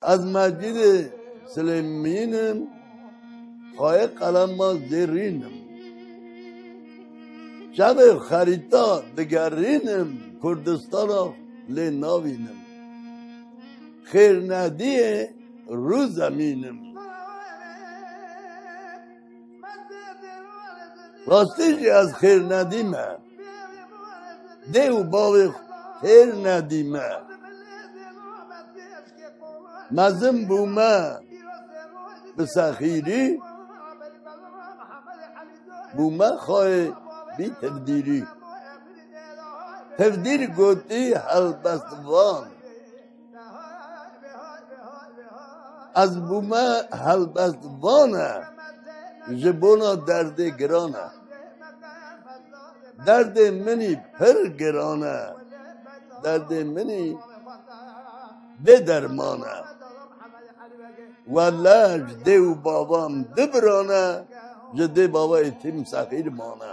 از مسجد سلیمینم خواهی قلم ما زیرینم شب خریتا دگرینم کردستان لی ناوینم خیر ندیه رو زمینم راستیش از خیر ندیمه دیو باوی خیر ندیمه مزم بومه به سخیری بومه خواهی بی تفدیری تفدیر گوتی حلبستوان از بومه حلبستوانه جبونا درد گرانه درد منی پر گرانه درد منی به درمانه والله دیو بابام دبرانه جده بابا تیم سخیر مانه